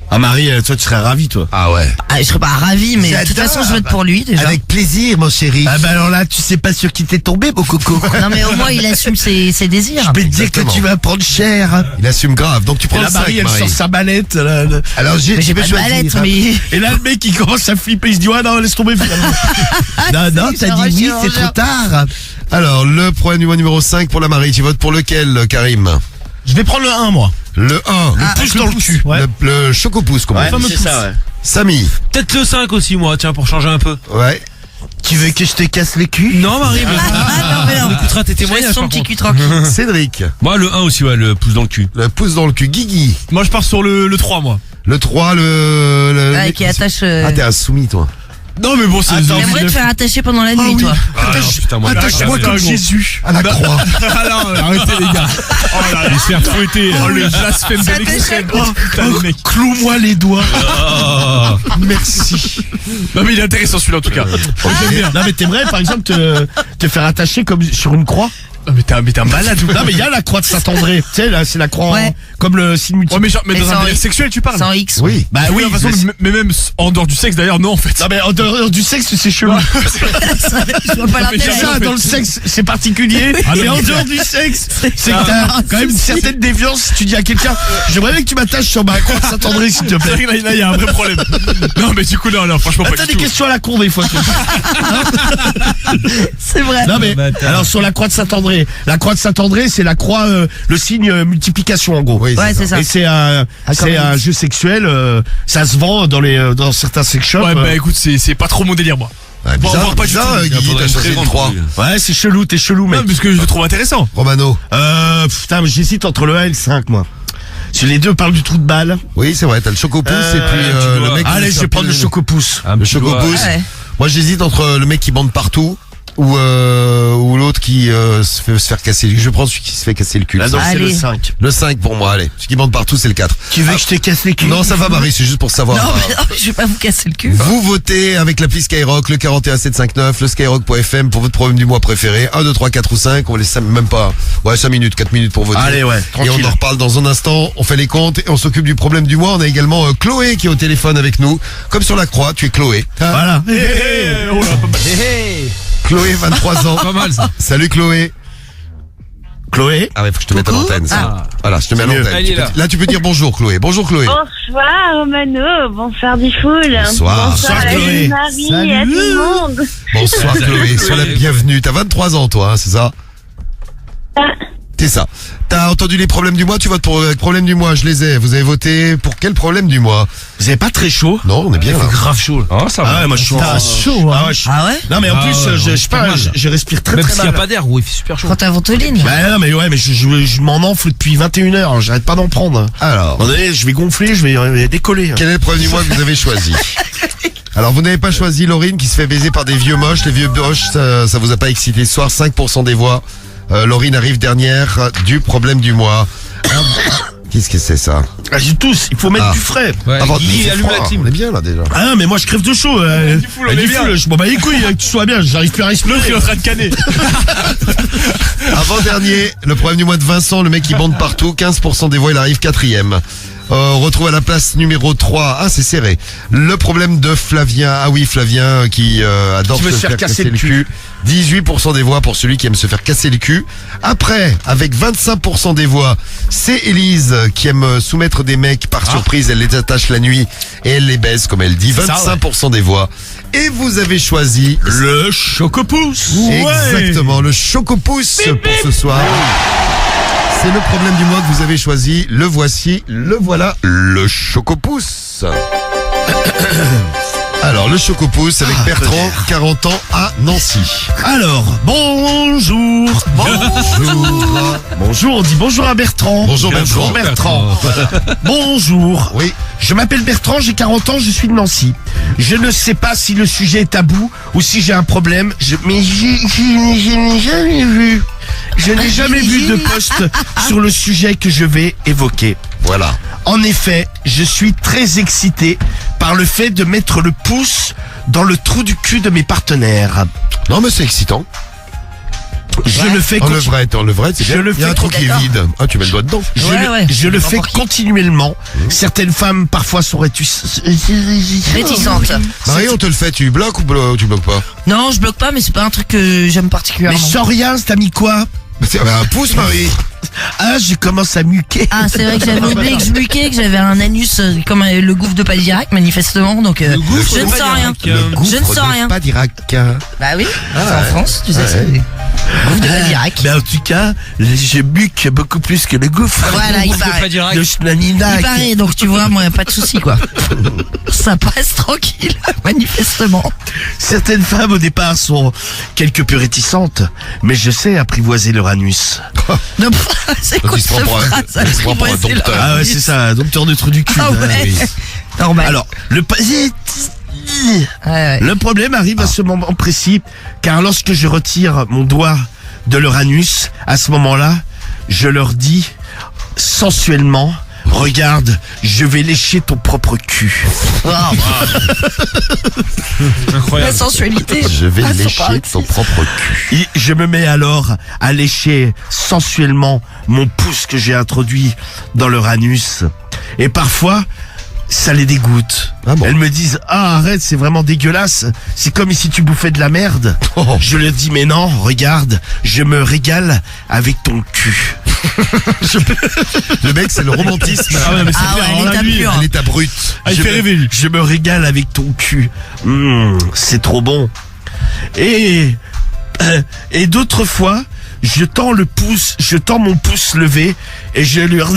Ah, Marie, toi, tu serais ravi, toi. Ah ouais. Ah, je serais pas ravi, mais de toute J'adore. façon, je vote pour lui, déjà. Avec plaisir, mon chéri. Ah, bah alors là, tu sais pas sur qui t'es tombé, mon coco. Non, mais au moins, il assume ses désirs. Je peux te dire que Exactement. tu vas prendre cher. Il assume grave. Donc, tu prends Et le la 5, Marie, elle sort sa mallette. Là. Alors, Mais j'ai pas de mallette, mais... Et là, le mec, il commence à flipper. Il se dit, ouais, non, laisse tomber, finalement. non, c'est t'as dit oui, un c'est trop rangeur. tard. Alors, le problème du mois numéro 5 pour la Marie. Tu votes pour lequel, Karim? Je vais prendre le 1, moi. Le 1. Pouce dans le cul. Ouais. Le choco-pouce, comme on dit. c'est ça, ouais. Samy. Peut-être le 5 aussi, moi, tiens, pour changer un peu. Ouais. Tu veux que je te casse les culs? Non, Marie, mais non. on écoutera tes témoignages. Laisse son par petit contre. cul tranquille. Cédric. Moi, le 1 aussi, ouais, le pouce dans le cul. Le pouce dans le cul. Guigui. Moi, je pars sur le 3, moi. Le 3, le Ouais, qui attache... Ah, t'es insoumis, toi. Non, mais bon, c'est... J'aimerais te faire attacher pendant la nuit, toi. Putain, moi, Attache-moi comme Jésus. À la croix. Ah non, arrêtez, les gars. Oh là là, il se fait fouetter. Oh, le blasphème Ça de l'extrême. t'échappe. Putain, le mec. Cloue-moi les doigts. Merci. Non, mais il est intéressant, celui-là, en tout cas. J'aime bien. Non, mais t'aimerais, par exemple, te faire attacher comme sur une croix? Non, mais t'es un malade ou Non, mais il y a la croix de Saint-André. Tu sais, là, c'est la croix Ouais. comme le signe multiple. Ouais, mais, genre, mais Mais dans c'est un en délire X. sexuel, tu parles. C'est en X. Oui. Bah Oui, oui, de toute façon, mais même en dehors du sexe, d'ailleurs, non, en fait. Non, mais en dehors du sexe, c'est chelou. Je vois pas mais l'intérêt. Ça, dans le sexe, c'est particulier. Ah, non, Et en mais dehors du sexe, c'est que t'as quand même une certaine déviance. Si tu dis à quelqu'un, j'aimerais bien que tu m'attaches sur ma croix de Saint-André, s'il te C'est plaît. vrai que là, il y a un vrai problème. Non, mais du coup, non, franchement, pas T'as du des tout. questions à la con, des fois. toi. C'est vrai. Non, mais, alors, sur la croix de Saint-André. La croix de Saint-André, c'est la croix, le signe multiplication, en gros. Oui, Ouais, c'est ça. Et c'est un jeu sexuel, ça se vend dans certains sex shops. Ouais, bah écoute, c'est pas trop mon délire, moi. Ouais, Bon, bizarre, pas du bizarre, tout. Guigui, t'as choisi le 3. Ouais, c'est chelou, t'es chelou, mec. Non, parce que je le trouve intéressant. Romano. Putain, mais j'hésite entre le 1 et le 5, moi. Si les deux parlent du trou de balle. Oui, c'est vrai, t'as le choco-pouce et puis tu dois- le mec qui Allez, veut je vais faire prendre le piler- choco-pouce. Le choco-pouce. Ouais. Moi, j'hésite entre le mec qui bande partout ou l'autre qui se fait se faire casser. Je prends celui qui se fait casser le cul. Là, donc, c'est le Allez. 5. Le 5 pour moi, allez. Celui qui bande partout, c'est le 4. Tu veux que je te casse les culs? Non, ça va, Marie, c'est juste pour savoir. Non, mais non, je vais pas vous casser le cul. Vous votez avec l'appli Skyrock, le 41759, le skyrock.fm pour votre problème du mois préféré. 1, 2, 3, 4 ou 5. On va laisser même pas, 5 minutes, 4 minutes pour voter. Allez, ouais, Et on tranquille. en reparle dans un instant. On fait les comptes et on s'occupe du problème du mois. On a également Chloé qui est au téléphone avec nous. Comme sur la croix, tu es Chloé. Voilà. Oh là, pas mal. Chloé, 23 ans. Pas mal, ça. Salut Chloé. Chloé. Ah ouais, faut que je te mette à l'antenne. ça. Voilà, je te mets à mieux. l'antenne. Elle est là. Là, tu peux dire bonjour Chloé. Bonjour Chloé. Bonsoir Romano, bonsoir du foule. Bonsoir. Bonsoir, à Chloé. Marie, Salut. à tout le monde. Bonsoir Chloé. Sois la bienvenue. T'as 23 ans toi, hein, c'est ça? Ah, C'est ça. T'as entendu les problèmes du mois? Tu votes pour les problèmes du mois. Je les ai. Vous avez voté pour quel problème du mois? Vous avez pas très chaud? Non, on est bien là. Grave chaud. Oh, ça Ah va. ouais, moi je suis Putain, chaud, hein. Ah ouais, je- Ah ouais? Non mais en Ah plus, ouais, je sais pas, pas mal. je respire très Même très s'il n'y a mal. pas d'air, gros, il fait super chaud. Quand t'as ventoline. Bah non mais ouais, mais je m'en enfle depuis 21h, hein, j'arrête pas d'en prendre. À un Alors, moment donné, je vais gonfler, je vais décoller. quel est le problème du mois que vous avez choisi? Alors, vous n'avez pas choisi Laurine qui se fait baiser par des vieux moches. Les vieux moches, ça vous a pas excité ce soir. 5% des voix. Laurine arrive dernière du problème du mois. Qu'est-ce que c'est ça? Ah, j'ai tous, il faut mettre Ah. du frais. Ouais, Avant, il il fait allume froid, la clim. on est bien là déjà. Ah non, mais moi je crève de chaud. on est bien. Je m'en bats les couilles, que tu sois bien, j'arrive plus à respirer. L'autre, il est en train de canner. Avant-dernier, le problème du mois de Vincent, le mec qui bande partout, 15% des voix, il arrive 4e. On retrouve à la place numéro 3. Ah, c'est serré. Le problème de Flavien. Ah oui, Flavien qui adore Qui veut se faire casser le cul. 18% des voix pour celui qui aime se faire casser le cul. Après, avec 25% des voix, c'est Élise qui aime soumettre des mecs par surprise. Elle les attache la nuit et elle les baise, comme elle dit. C'est ça, 25% des voix. Et vous avez choisi Le chocopouce. exactement le chocopouce pour ce soir. C'est le problème du mois que vous avez choisi. Le voici, le voilà, le chocopouce. Alors, le Chocopousse avec Bertrand, 40 ans, à Nancy. Alors, bonjour. Bonjour, on dit bonjour à Bertrand. Bonjour, Bertrand. Bonjour. Oui. Je m'appelle Bertrand, j'ai 40 ans, je suis de Nancy. Je ne sais pas si le sujet est tabou ou si j'ai un problème, mais je n'ai jamais vu. Je n'ai jamais vu de post sur le sujet que je vais évoquer. Voilà. En effet, je suis très excité par le fait de mettre le pouce dans le trou du cul de mes partenaires. Non, mais c'est excitant. Je le fais En levrette, c'est Je bien. le Il y a fais un trou qui est d'accord. vide. Ah, tu mets le doigt dedans. Je le fais N'importe qui. continuellement. Certaines femmes parfois sont Réticente. Marie, on te le fait, tu bloques ou tu bloques pas? Non, je bloque pas, mais c'est pas un truc que j'aime Mais particulièrement. sans rien, t'as mis quoi? C'est un pouce, Marie. Ah, je commence à muquer. Ah, c'est vrai que j'avais oublié que je muquais, que j'avais un anus comme le gouffre de Padirac, manifestement, donc je ne sens rien. Je ne sens rien. Pas d'Irak. Bah oui, c'est en France, tu sais, c'est gouffre de Padirac. Mais en tout cas, je muque beaucoup plus que le gouffre. Voilà, il paraît. De Schnaninac. Il paraît, donc tu vois, moi, pas de souci, quoi. Ça passe tranquille, manifestement. Certaines femmes au départ sont quelque peu réticentes, mais je sais apprivoiser leur anus. Non, c'est quoi Il se cette prend pour un- phrase? il se prend pour un Apprivoiser dompteur. leur Ah ouais, anus. c'est ça, dompteur de trou du cul. Ah ouais. Ah oui. Normal. Alors, Ouais. le problème arrive à ce moment précis, car lorsque je retire mon doigt de leur anus, à ce moment-là, je leur dis sensuellement, regarde, je vais lécher ton propre cul. Wow. La Incroyable. sensualité. Je vais Ah, c'est lécher pas ton propre cul. Et je me mets alors à lécher sensuellement mon pouce que j'ai introduit dans leur anus. Et parfois, ça les dégoûte. Ah bon. Elles me disent, ah arrête, c'est vraiment dégueulasse. C'est comme si tu bouffais de la merde. Oh. Je leur dis, mais non, regarde, je me régale avec ton cul. Le mec, c'est le romantisme. Ah ouais, mais c'est Ah clair. ouais, alors là, l'état lui, pur. À l'état brut. Ah, il Je fait me- rêver, lui. Je me régale avec ton cul. C'est trop bon. Et d'autres fois, je tends mon pouce levé et je leur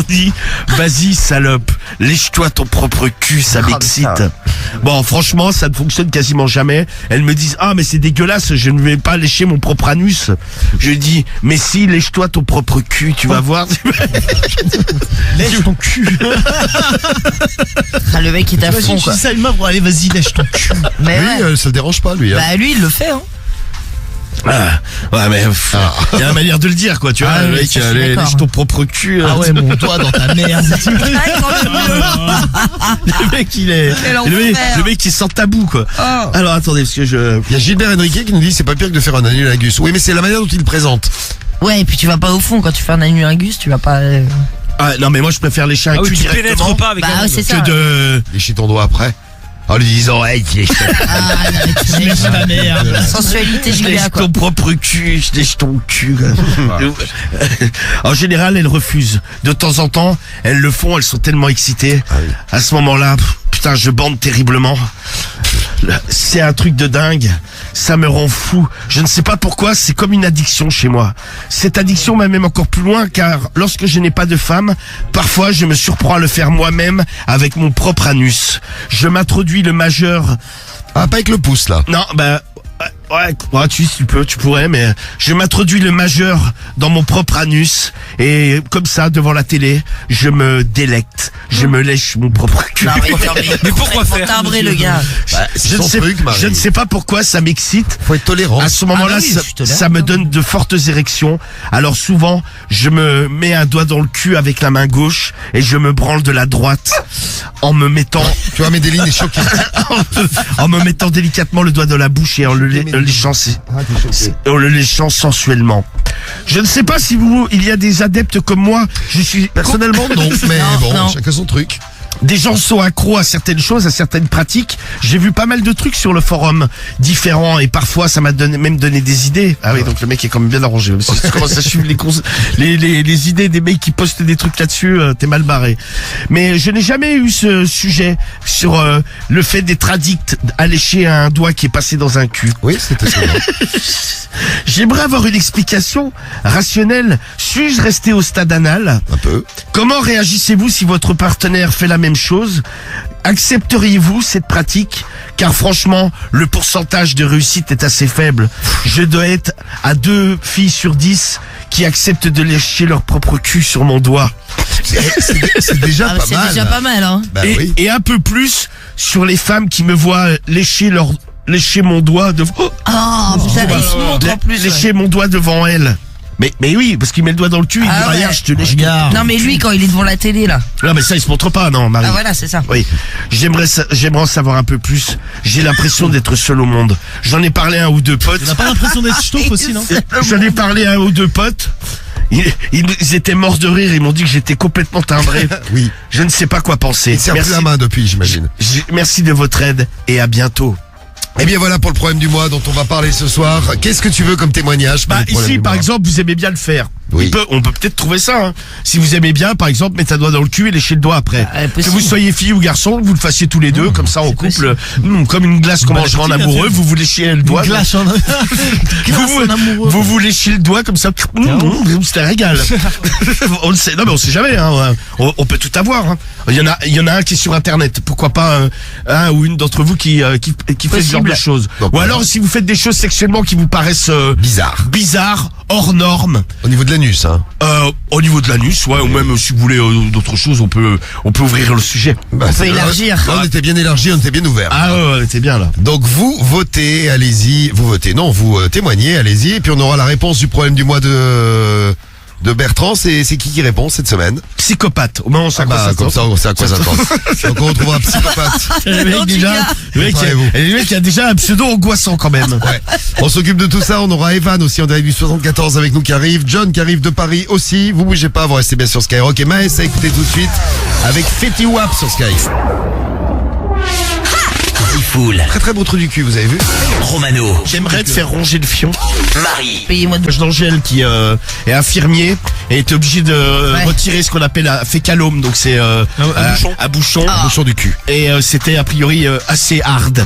dis, vas-y salope, lèche-toi ton propre cul, ça m'excite. Bon, franchement, ça ne fonctionne quasiment jamais. Elles me disent, ah mais c'est dégueulasse, je ne vais pas lécher mon propre anus. Je dis, mais si, lèche-toi ton propre cul, tu vas voir. Lèche ton cul. Ah, le mec est à fond, quoi. ça une meuf, bon, allez, vas-y, lèche ton cul. Mais Lui, ouais. ça le dérange pas, lui. Hein. Bah lui, il le fait, hein. Ah, ouais, mais il y a une manière de le dire, quoi, tu vois. Ah, le oui, mec, ça, je suis allez, d'accord. lèche ton propre cul. Ah ouais, mon doigt dans ta merde. Le mec, il est. Quel Le enfer. mec, il sent tabou, quoi. Oh. Alors, attendez, parce que je. Il y a Gilbert Henriquet qui nous dit c'est pas pire que de faire un annulagus. Oui, mais c'est la manière dont il le présente. Ouais, et puis tu vas pas au fond quand tu fais un anulingus, tu vas pas. Ah, non, mais moi, je préfère lécher un Ah oui, cul tu directement pénètres pas avec Bah un ouais, c'est ça. que de. Lécher ton doigt après. En lui disant, hey, Ah, non, mais tu Lèche ta merde. sensualité Je Julia, lèche quoi. ton propre cul, je lèche ton cul. quoi. En général, elles refusent. De temps en temps, elles le font, elles sont tellement excitées. À ce moment-là, putain, je bande terriblement. C'est un truc de dingue. Ça me rend fou. Je ne sais pas pourquoi, c'est comme une addiction chez moi. Cette addiction va même encore plus loin car lorsque je n'ai pas de femme, parfois je me surprends à le faire moi-même avec mon propre anus. Je m'introduis le majeur. Ah, pas avec le pouce, là. Non, bah ouais, tu pourrais, mais je m'introduis le majeur dans mon propre anus et comme ça devant la télé, je me délecte, je me lèche mon propre cul. Non, mais pourquoi faire, timbré le gars. C'est son truc, Marie. Je ne sais pas pourquoi ça m'excite. Faut être tolérant. À ce moment-là, Ah bah oui, je suis tolérant. ça me donne de fortes érections. Alors souvent, je me mets un doigt dans le cul avec la main gauche et je me branle de la droite en me mettant Tu vois, Médéline est choquée. en me mettant délicatement le doigt dans la bouche et en le léchant sensuellement. Je ne sais pas si il y a des adeptes comme moi. Je suis Personnellement, non. Mais Non, bon, non. chacun son truc. Des gens sont accros à certaines choses, à certaines pratiques. J'ai vu pas mal de trucs sur le forum différents et parfois ça m'a même donné des idées. Ah oui, donc le mec est quand même bien arrangé. Si tu commences à suivre les idées des mecs qui postent des trucs là-dessus, t'es mal barré. Mais je n'ai jamais eu ce sujet sur le fait d'être addict à lécher un doigt qui est passé dans un cul. Oui, c'était ça. J'aimerais avoir une explication rationnelle. Suis-je resté au stade anal? Un peu. Comment réagissez-vous si votre partenaire fait la même chose? Accepteriez-vous cette pratique? Car franchement, le pourcentage de réussite est assez faible. Je dois être à 2 filles sur 10 qui acceptent de lécher leur propre cul sur mon doigt. C'est déjà Ah, pas c'est mal. déjà pas mal, hein. Bah oui. Et un peu plus sur les femmes qui me voient lécher mon doigt devant... Oh, putain, il se montre en plus. Lécher mon doigt devant elle. Mais oui, parce qu'il met le doigt dans le cul, il Ah dit, regarde, ouais. je te lèche. Non, mais lui, quand il est devant la télé, là. Non, mais ça, il se montre pas, non, Marie. Ah, voilà, c'est ça. Oui, j'aimerais en savoir un peu plus. J'ai l'impression d'être seul au monde. J'en ai parlé à un ou deux potes. T'as pas l'impression d'être ch'touf aussi, non? J'en ai parlé à un ou deux potes. Ils étaient morts de rire, ils m'ont dit que j'étais complètement timbré. Oui. Je ne sais pas quoi penser. Il serre plus la main depuis, j'imagine. Merci de votre aide et à bientôt. Eh bien voilà pour le problème du mois dont on va parler ce soir. Qu'est-ce que tu veux comme témoignage pour Bah le problème ici du par mois exemple vous aimez bien le faire. Oui. On peut peut-être trouver ça. Hein. Si vous aimez bien par exemple mettre un doigt dans le cul et lécher le doigt après. Que possible. vous soyez fille ou garçon, vous le fassiez tous les deux comme ça en couple. Comme une glace qu'on mangerait en amoureux, vous vous léchez le doigt. Glace en Vous léchez le doigt comme ça. C'est un régal. On le sait. Non mais on sait jamais. Hein. On peut tout avoir. Hein. Il y en a un qui est sur internet. Pourquoi pas un ou une d'entre vous qui fait ce genre de choses. Donc, Ou alors si vous faites des choses sexuellement qui vous paraissent bizarres, hors normes. Au niveau de l'anus, hein. Au niveau de l'anus, ouais, ou même si vous voulez d'autres choses, on peut ouvrir le sujet. Bah, On peut élargir. On était bien élargi, on était bien ouvert. Ah ouais, t'es bien là. Donc vous votez, allez-y, vous témoignez, allez-y, et puis on aura la réponse du problème du mois de Bertrand. C'est qui répond cette semaine? Psychopathe. Au moment où ça Comme ça, on sait à quoi s'attendre. Donc on retrouvera un psychopathe. Le mec, déjà, le mec a déjà un pseudo angoissant quand même. Ouais. On s'occupe de tout ça, on aura Evan aussi en direct du 74 avec nous qui arrive, John qui arrive de Paris aussi, vous bougez pas, vous restez bien sur Skyrock, et Maës à écouter tout de suite avec Fetty Wap sur Sky. Foule. Très très beau trou du cul, vous avez vu? Romano. J'aimerais te faire ronger le fion. Marie. Payez-moi de... D'Angèle qui est infirmier et est obligé de retirer ce qu'on appelle un fécalome, donc c'est un bouchon Bouchon du cul. et c'était a priori assez hard.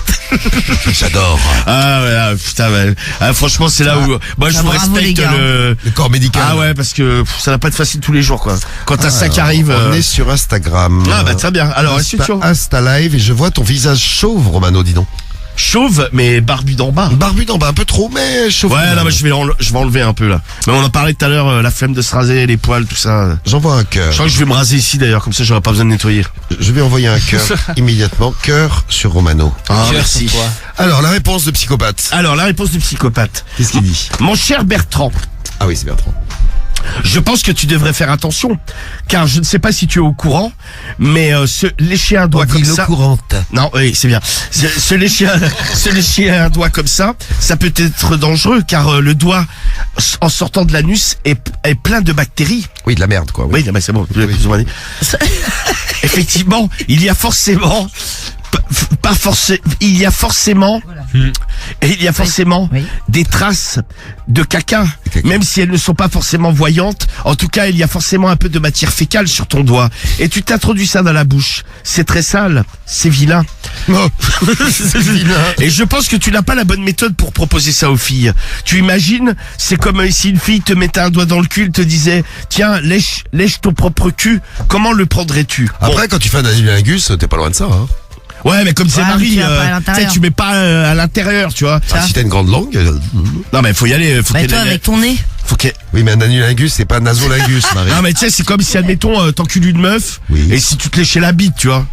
J'adore. Ah ouais, putain, ouais. Ah, franchement c'est là où moi je vous bravo, les respecte gars. Le corps médical. Ah ouais, parce que ça va pas être facile tous les jours quoi. Quand t'as ça qui arrive. On est sur Instagram. Ah bah très bien. Alors est-ce que tu Insta Live, et je vois ton visage chauve, Romano, dis donc. chauve mais barbu d'en bas. Barbu d'en bas, un peu trop, mais chauve. Ouais, là, moi, je vais enlever un peu là. Mais on en parlait tout à l'heure, la flemme de se raser, les poils, tout ça. J'envoie un cœur. Je crois que je vais me raser ici d'ailleurs, comme ça j'aurai pas besoin de nettoyer. Je vais envoyer un cœur immédiatement. Cœur sur Romano. Ah merci. Alors, la réponse de psychopathe. Alors la réponse du psychopathe. Qu'est-ce qu'il dit? Mon cher Bertrand, Ah oui, c'est Bertrand. je pense que tu devrais faire attention, car je ne sais pas si tu es au courant, mais se lécher un doigt comme ça. courante. Non, oui, c'est bien. Se lécher un doigt comme ça peut être dangereux, car le doigt, en sortant de l'anus, est plein de bactéries. Oui, de la merde, quoi. Oui, mais c'est bon. Plus ou moins dit. Effectivement, il y a forcément. Il y a forcément Oui. des traces de caca, même si elles ne sont pas forcément voyantes. En tout cas, il y a forcément un peu de matière fécale sur ton doigt. Et tu t'introduis ça dans la bouche. C'est très sale, c'est vilain. C'est vilain. Et je pense que tu n'as pas la bonne méthode pour proposer ça aux filles. Tu imagines, c'est comme si une fille te mettait un doigt dans le cul, te disait, tiens, lèche ton propre cul. Comment le prendrais-tu? Après, quand tu fais un anilingus, t'es pas loin de ça, hein. Ouais, mais comme c'est Ouais, mais Marie, tu vas pas à tu sais, l'intérieur. tu mets pas à l'intérieur, tu vois. Ça. Si t'as une grande langue. Non, mais faut y aller. Faut Bah, qu'elle toi, ait- avec ton nez. faut qu'elle- Oui, mais un anilingus, c'est pas nasolingus, Marie. Non, mais tu sais, c'est comme si, admettons, t'encules une meuf, Oui. et si tu te léchais la bite, tu vois.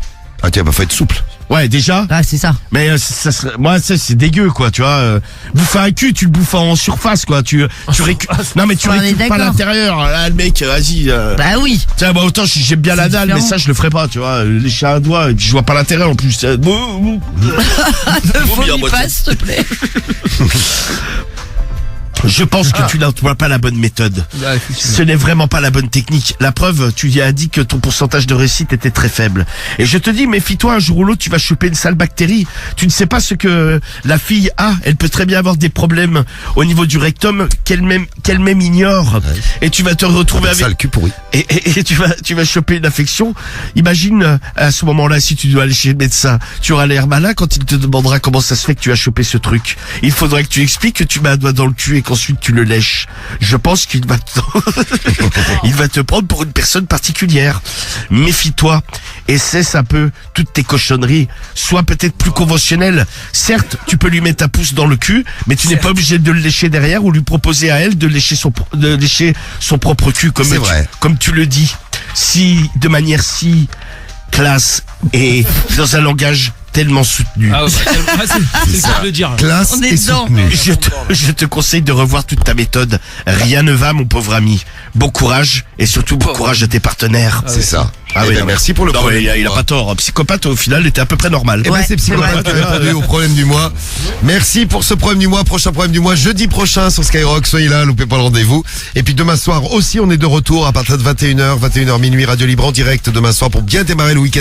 Ah, tiens, bah, faut être souple. Ouais, déjà. Ah, c'est ça. Mais ça serait, moi, c'est dégueu, quoi, tu vois. Bouffer un cul, tu le bouffes en surface, quoi. Tu non, mais tu On est récupères pas d'accord. l'intérieur. Là, le mec, vas-y. Bah oui. Tiens, bah, autant j'aime bien la C'est dalle, mais différent. ça, je le ferai pas, tu vois. Lécher un doigt, et puis je vois pas l'intérieur en plus. Ne bien, vomis moi, pas, s'il te plaît. Je pense que tu n'emploies pas la bonne méthode. Ce n'est vraiment pas la bonne technique. La preuve, tu as dit que ton pourcentage de réussite était très faible. Et je te dis, méfie-toi, un jour ou l'autre, tu vas choper une sale bactérie. Tu ne sais pas ce que la fille a. Elle peut très bien avoir des problèmes au niveau du rectum qu'elle-même ignore. Et tu vas te retrouver Ça, le avec... cul pourri. Et tu vas choper une infection. Imagine, à ce moment-là, si tu dois aller chez le médecin, tu auras l'air malin quand il te demandera comment ça se fait que tu as chopé ce truc. Il faudrait que tu expliques que tu mets un doigt dans le cul et qu'ensuite tu le lèches, je pense qu'il va il va te prendre pour une personne particulière. Méfie-toi et cesse un peu toutes tes cochonneries. Sois peut-être plus conventionnel. Certes, tu peux lui mettre ta pouce dans le cul, mais tu n'es pas obligé de le lécher derrière ou lui proposer à elle de lécher son propre cul comme tu le dis. De manière si classe et dans un langage tellement soutenu. Ah ouais, c'est ça de le dire. Classe On est et dedans. soutenu. Je te conseille de revoir toute ta méthode. Rien ne va, mon pauvre ami. Bon courage et surtout bon courage à tes partenaires. C'est ça. Ah Eh oui, ben, non, merci pour le non, problème. mais il a pas tort. Psychopathe, au final, était à peu près normal. Eh ben, c'est Psychopathe qui a répondu au problème du mois. Merci pour ce problème du mois. Prochain problème du mois, jeudi prochain sur Skyrock. Soyez là, loupez pas le rendez-vous. Et puis demain soir aussi, on est de retour à partir de 21h minuit, Radio Libre en direct demain soir pour bien démarrer le week-end.